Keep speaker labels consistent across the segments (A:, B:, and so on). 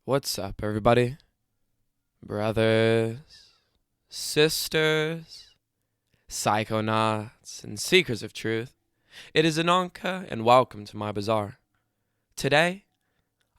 A: What's up, everybody? Brothers, sisters, psychonauts, and seekers of truth. It is Ananka, and welcome to my bazaar. Today,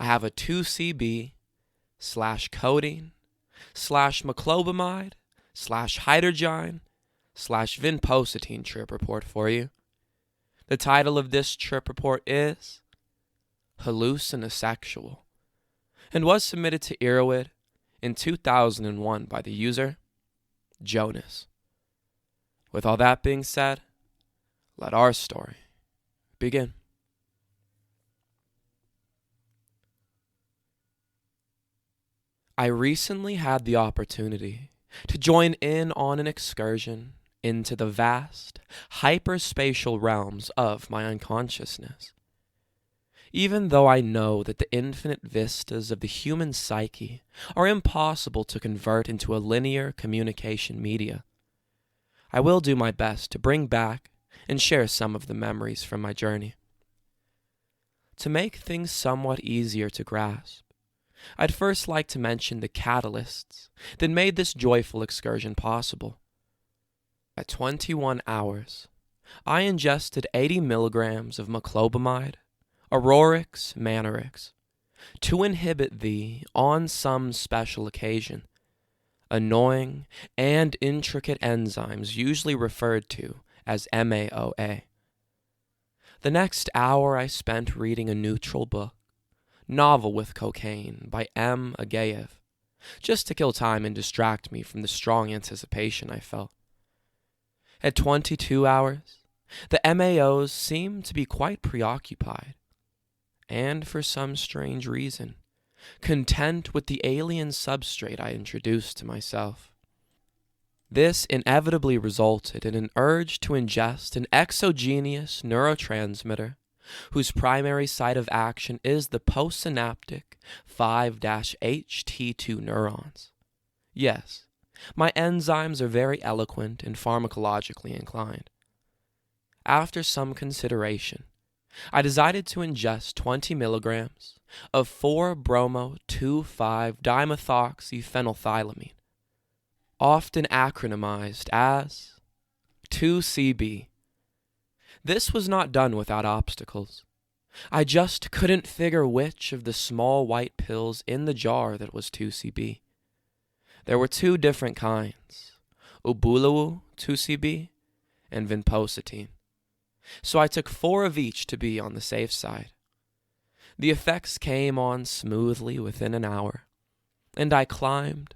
A: I have a 2C-B / Codeine / Moclobemide / Hydergine / Vinpocetine trip report for you. The title of this trip report is Hallucinosexual, and was submitted to Erowid in 2001 by the user Jonas. With all that being said, let our story begin. I recently had the opportunity to join in on an excursion into the vast, hyperspatial realms of my unconsciousness. Even though I know that the infinite vistas of the human psyche are impossible to convert into a linear communication media, I will do my best to bring back and share some of the memories from my journey. To make things somewhat easier to grasp, I'd first like to mention the catalysts that made this joyful excursion possible. At 21 hours, I ingested 80 milligrams of Moclobemide, Aurorix Manarix, to inhibit the, on some special occasion, annoying and intricate enzymes usually referred to as MAOA. The next hour I spent reading a neutral book, Novel with Cocaine by M. Agayev, just to kill time and distract me from the strong anticipation I felt. At 22 hours, the MAOs seemed to be quite preoccupied, and for some strange reason, content with the alien substrate I introduced to myself. This inevitably resulted in an urge to ingest an exogenous neurotransmitter whose primary site of action is the postsynaptic 5-HT2 neurons. Yes, my enzymes are very eloquent and pharmacologically inclined. After some consideration, I decided to ingest 20 milligrams of 4-bromo-2,5-dimethoxyphenylthylamine, often acronymized as 2C-B. This was not done without obstacles. I just couldn't figure which of the small white pills in the jar that was 2C-B. There were two different kinds, Ubuluwu 2C-B and Vinpocetine. So I took 4 of each to be on the safe side. The effects came on smoothly within an hour, and I climbed,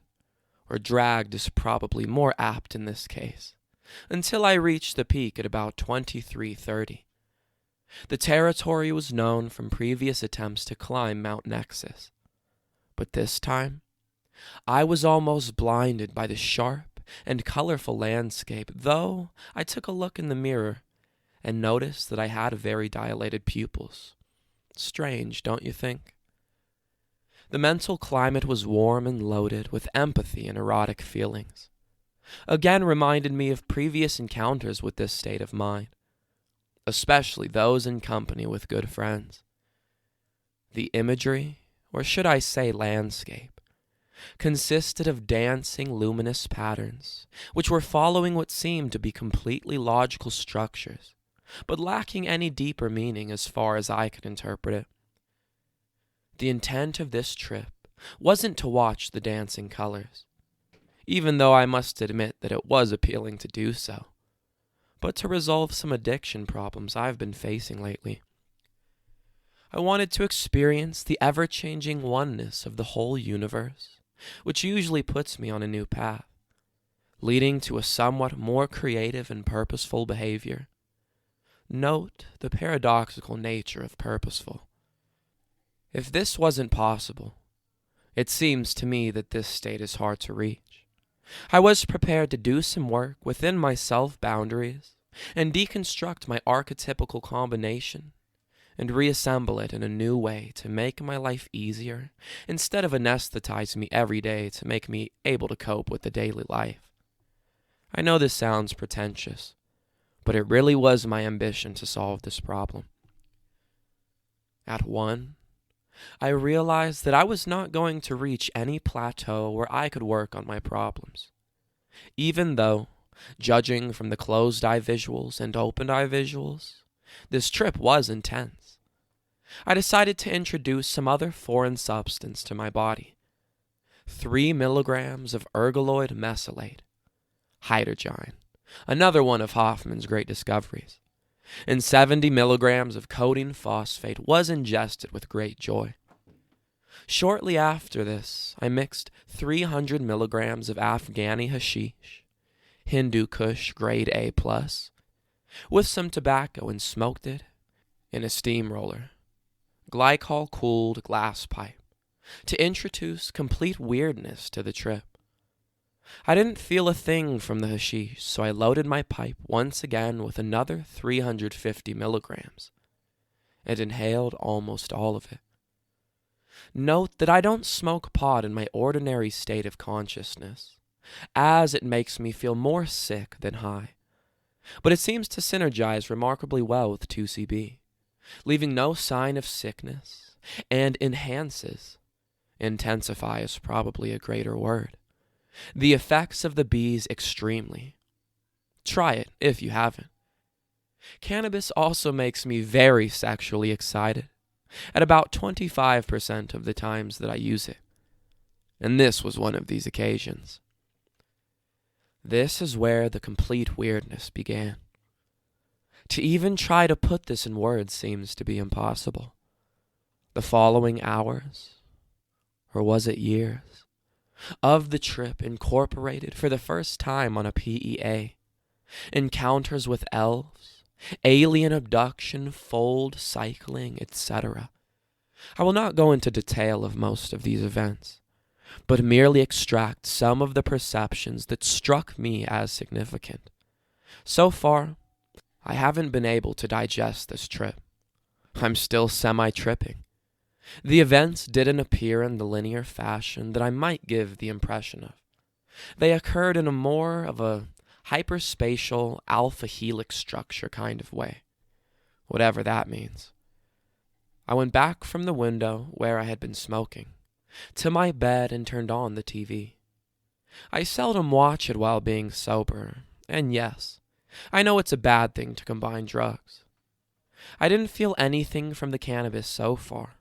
A: or dragged is probably more apt in this case, until I reached the peak at about 23:30. The territory was known from previous attempts to climb Mount Nexus, but this time I was almost blinded by the sharp and colorful landscape, though I took a look in the mirror and noticed that I had very dilated pupils. Strange, don't you think? The mental climate was warm and loaded with empathy and erotic feelings. Again reminded me of previous encounters with this state of mind, especially those in company with good friends. The imagery, or should I say landscape, consisted of dancing luminous patterns, which were following what seemed to be completely logical structures, but lacking any deeper meaning as far as I could interpret it. The intent of this trip wasn't to watch the dancing colors, even though I must admit that it was appealing to do so, but to resolve some addiction problems I've been facing lately. I wanted to experience the ever-changing oneness of the whole universe, which usually puts me on a new path, leading to a somewhat more creative and purposeful behavior. Note the paradoxical nature of purposeful. If this wasn't possible, it seems to me that this state is hard to reach. I was prepared to do some work within my self-boundaries and deconstruct my archetypical combination and reassemble it in a new way to make my life easier instead of anesthetizing me every day to make me able to cope with the daily life. I know this sounds pretentious, but it really was my ambition to solve this problem. At 1, I realized that I was not going to reach any plateau where I could work on my problems. Even though, judging from the closed-eye visuals and open-eye visuals, this trip was intense, I decided to introduce some other foreign substance to my body. 3 milligrams of ergoloid mesylate, Hydergine, another one of Hoffman's great discoveries, and 70 milligrams of codeine phosphate was ingested with great joy. Shortly after this, I mixed 300 milligrams of Afghani hashish, Hindu Kush grade A+, with some tobacco and smoked it in a steamroller, glycol-cooled glass pipe, to introduce complete weirdness to the trip. I didn't feel a thing from the hashish, so I loaded my pipe once again with another 350 milligrams and inhaled almost all of it. Note that I don't smoke pot in my ordinary state of consciousness, as it makes me feel more sick than high, but it seems to synergize remarkably well with 2C-B, leaving no sign of sickness, and intensify is probably a greater word, the effects of the bees extremely. Try it if you haven't. Cannabis also makes me very sexually excited, at about 25% of the times that I use it, and this was one of these occasions. This is where the complete weirdness began. To even try to put this in words seems to be impossible. The following hours, or was it years, of the trip incorporated for the first time on a PEA, encounters with elves, alien abduction, fold cycling, etc. I will not go into detail of most of these events, but merely extract some of the perceptions that struck me as significant. So far, I haven't been able to digest this trip. I'm still semi-tripping. The events didn't appear in the linear fashion that I might give the impression of. They occurred in a more of a hyperspatial alpha helix structure kind of way, whatever that means. I went back from the window where I had been smoking to my bed and turned on the TV. I seldom watch it while being sober, and yes, I know it's a bad thing to combine drugs. I didn't feel anything from the cannabis so far,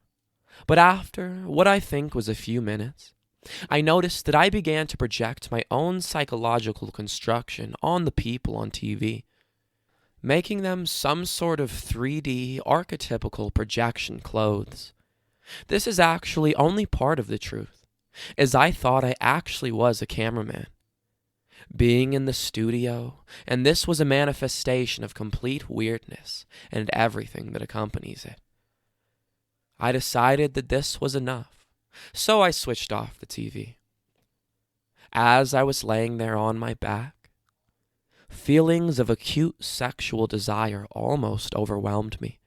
A: but after what I think was a few minutes, I noticed that I began to project my own psychological construction on the people on TV, making them some sort of 3D archetypical projection clothes. This is actually only part of the truth, as I thought I actually was a cameraman, being in the studio, and this was a manifestation of complete weirdness and everything that accompanies it. I decided that this was enough, so I switched off the TV. As I was laying there on my back, feelings of acute sexual desire almost overwhelmed me.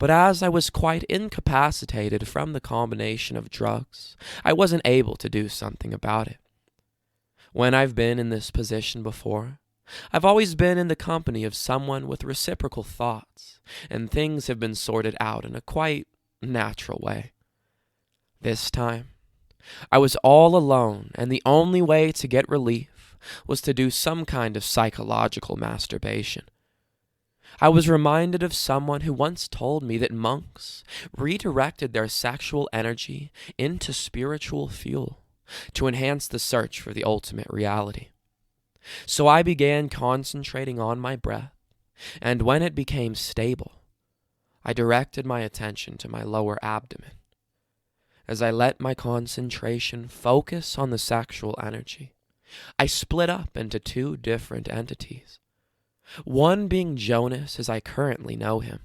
A: But as I was quite incapacitated from the combination of drugs, I wasn't able to do something about it. When I've been in this position before, I've always been in the company of someone with reciprocal thoughts, and things have been sorted out in a quite natural way. This time, I was all alone, and the only way to get relief was to do some kind of psychological masturbation. I was reminded of someone who once told me that monks redirected their sexual energy into spiritual fuel to enhance the search for the ultimate reality. So I began concentrating on my breath, and when it became stable, I directed my attention to my lower abdomen. As I let my concentration focus on the sexual energy, I split up into 2 different entities. One being Jonas as I currently know him,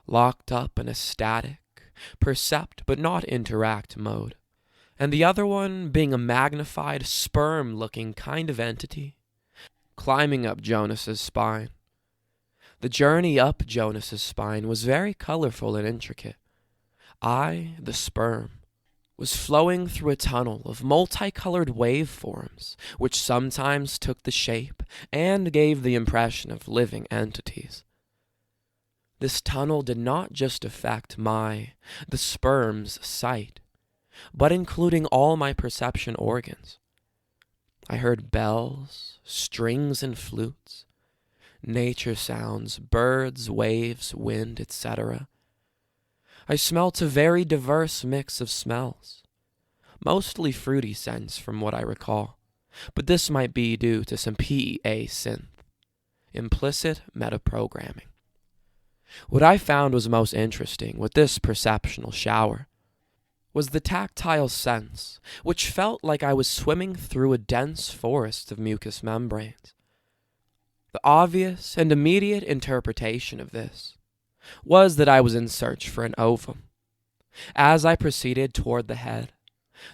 A: locked up in a static, percept but not interact mode, and the other one being a magnified sperm-looking kind of entity, climbing up Jonas's spine. The journey up Jonas's spine was very colorful and intricate. I, the sperm, was flowing through a tunnel of multicolored waveforms, which sometimes took the shape and gave the impression of living entities. This tunnel did not just affect the sperm's sight, but including all my perception organs. I heard bells, strings and flutes, nature sounds, birds, waves, wind, etc. I smelt a very diverse mix of smells, mostly fruity scents from what I recall, but this might be due to some PEA synth, implicit metaprogramming. What I found was most interesting with this perceptual shower was the tactile sense, which felt like I was swimming through a dense forest of mucous membranes. The obvious and immediate interpretation of this was that I was in search for an ovum. As I proceeded toward the head,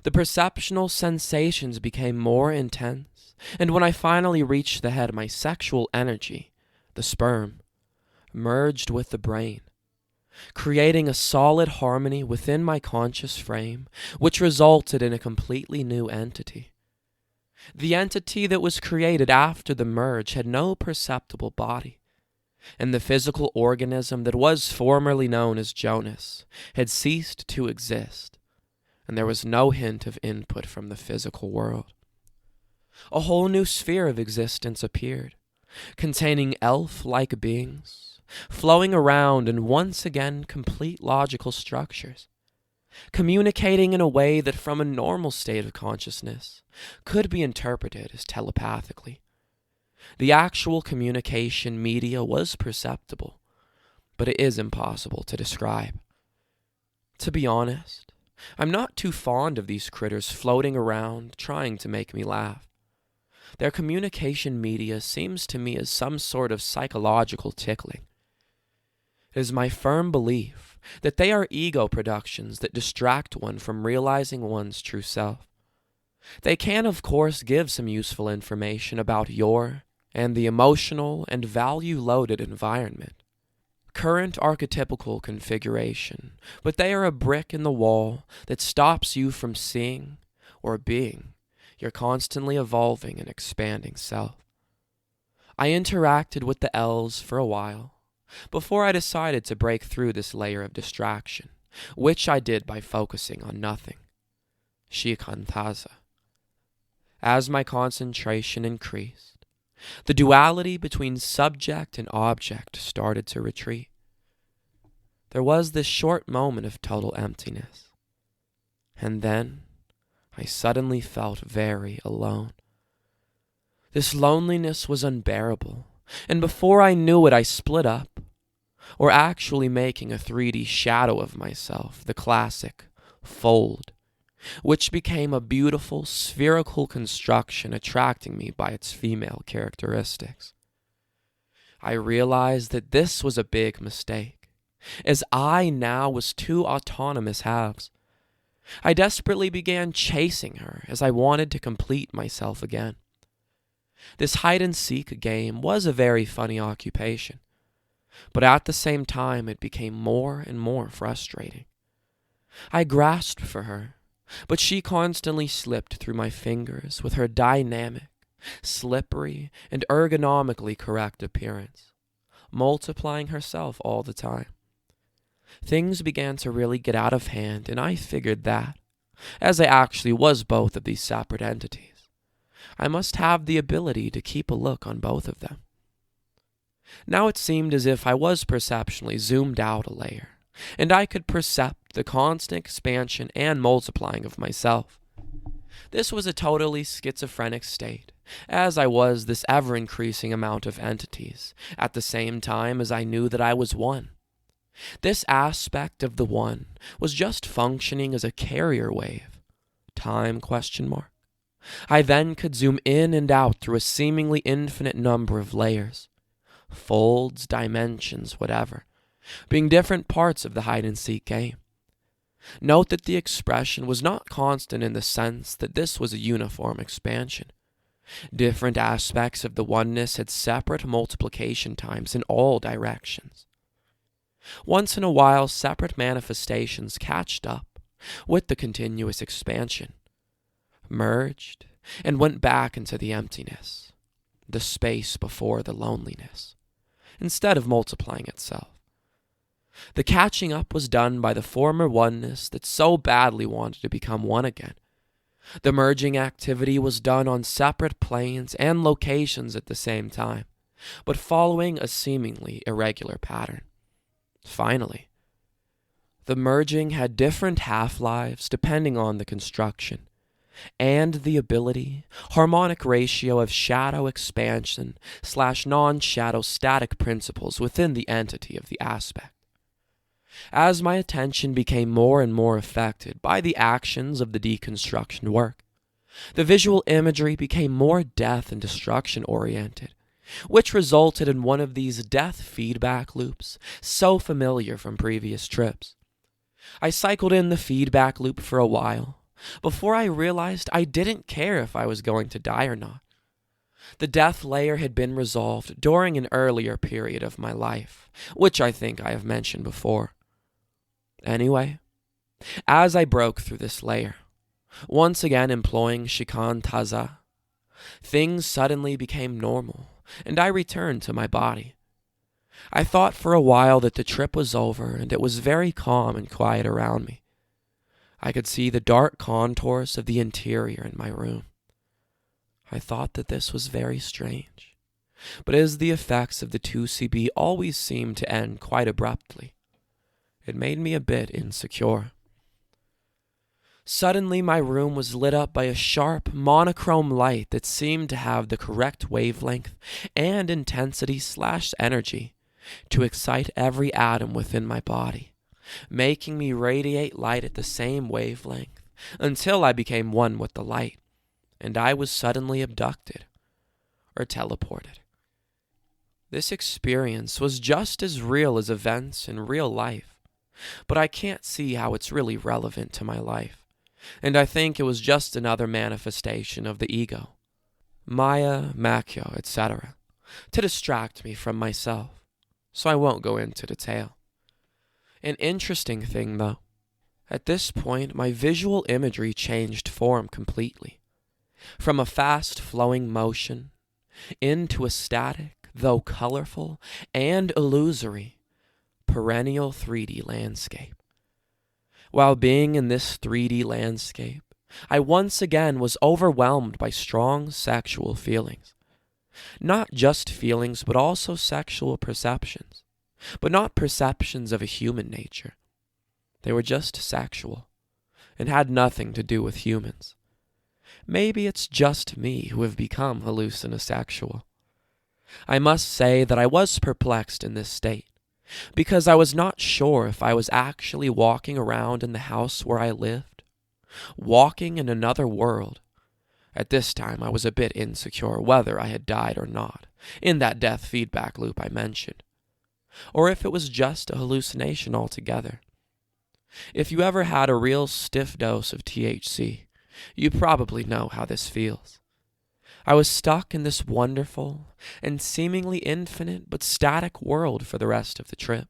A: the perceptual sensations became more intense, and when I finally reached the head, my sexual energy, the sperm, merged with the brain, creating a solid harmony within my conscious frame, which resulted in a completely new entity. The entity that was created after the merge had no perceptible body, and the physical organism that was formerly known as Jonas had ceased to exist, and there was no hint of input from the physical world. A whole new sphere of existence appeared, containing elf-like beings, flowing around in once again complete logical structures, communicating in a way that from a normal state of consciousness could be interpreted as telepathically. The actual communication media was perceptible, but it is impossible to describe. To be honest, I'm not too fond of these critters floating around trying to make me laugh. Their communication media seems to me as some sort of psychological tickling. It is my firm belief that they are ego productions that distract one from realizing one's true self. They can, of course, give some useful information about your and the emotional and value-loaded environment, current archetypical configuration, but they are a brick in the wall that stops you from seeing or being your constantly evolving and expanding self. I interacted with the L's for a while before I decided to break through this layer of distraction, which I did by focusing on nothing. Shikantaza. As my concentration increased, the duality between subject and object started to retreat. There was this short moment of total emptiness, and then I suddenly felt very alone. This loneliness was unbearable, and before I knew it, I split up, or actually making a 3D shadow of myself, the classic fold, which became a beautiful spherical construction attracting me by its female characteristics. I realized that this was a big mistake, as I now was two autonomous halves. I desperately began chasing her as I wanted to complete myself again. This hide-and-seek game was a very funny occupation, but at the same time it became more and more frustrating. I grasped for her, but she constantly slipped through my fingers with her dynamic, slippery, and ergonomically correct appearance, multiplying herself all the time. Things began to really get out of hand, and I figured that, as I actually was both of these separate entities, I must have the ability to keep a look on both of them. Now it seemed as if I was perceptually zoomed out a layer, and I could percept the constant expansion and multiplying of myself. This was a totally schizophrenic state, as I was this ever-increasing amount of entities, at the same time as I knew that I was one. This aspect of the one was just functioning as a carrier wave. Time? I then could zoom in and out through a seemingly infinite number of layers, folds, dimensions, whatever, being different parts of the hide-and-seek game. Note that the expression was not constant in the sense that this was a uniform expansion. Different aspects of the oneness had separate multiplication times in all directions. Once in a while, separate manifestations catched up with the continuous expansion, merged, and went back into the emptiness, the space before the loneliness, instead of multiplying itself. The catching up was done by the former oneness that so badly wanted to become one again. The merging activity was done on separate planes and locations at the same time, but following a seemingly irregular pattern. Finally, the merging had different half-lives depending on the construction, and the ability, harmonic ratio of shadow expansion / non-shadow static principles within the entity of the aspect. As my attention became more and more affected by the actions of the deconstruction work, the visual imagery became more death and destruction oriented, which resulted in one of these death feedback loops so familiar from previous trips. I cycled in the feedback loop for a while before I realized I didn't care if I was going to die or not. The death layer had been resolved during an earlier period of my life, which I think I have mentioned before. Anyway, as I broke through this layer, once again employing Shikan Taza, things suddenly became normal, and I returned to my body. I thought for a while that the trip was over, and it was very calm and quiet around me. I could see the dark contours of the interior in my room. I thought that this was very strange, but as the effects of the 2C-B always seemed to end quite abruptly, it made me a bit insecure. Suddenly my room was lit up by a sharp, monochrome light that seemed to have the correct wavelength and intensity / energy to excite every atom within my body, making me radiate light at the same wavelength until I became one with the light, and I was suddenly abducted or teleported. This experience was just as real as events in real life, but I can't see how it's really relevant to my life, and I think it was just another manifestation of the ego, Maya, Makyo, etc., to distract me from myself, so I won't go into detail. An interesting thing, though, at this point my visual imagery changed form completely, from a fast-flowing motion into a static, though colorful and illusory, perennial 3D landscape. While being in this 3D landscape, I once again was overwhelmed by strong sexual feelings. Not just feelings, but also sexual perceptions, but not perceptions of a human nature. They were just sexual, and had nothing to do with humans. Maybe it's just me who have become hallucinosexual. I must say that I was perplexed in this state, because I was not sure if I was actually walking around in the house where I lived, walking in another world. At this time I was a bit insecure whether I had died or not, in that death feedback loop I mentioned, or if it was just a hallucination altogether. If you ever had a real stiff dose of THC, you probably know how this feels. I was stuck in this wonderful and seemingly infinite but static world for the rest of the trip.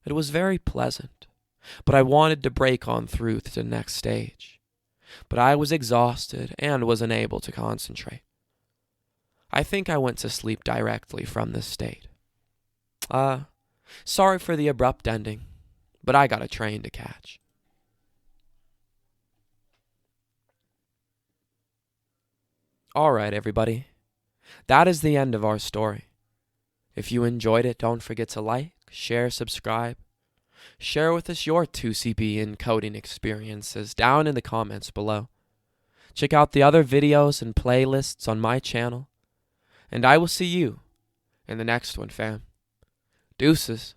A: It was very pleasant, but I wanted to break on through to the next stage. But I was exhausted and was unable to concentrate. I think I went to sleep directly from this state. Sorry for the abrupt ending, but I got a train to catch. Alright, everybody. That is the end of our story. If you enjoyed it, don't forget to like, share, subscribe. Share with us your 2C-B and Codeine experiences down in the comments below. Check out the other videos and playlists on my channel. And I will see you in the next one, fam. Deuces.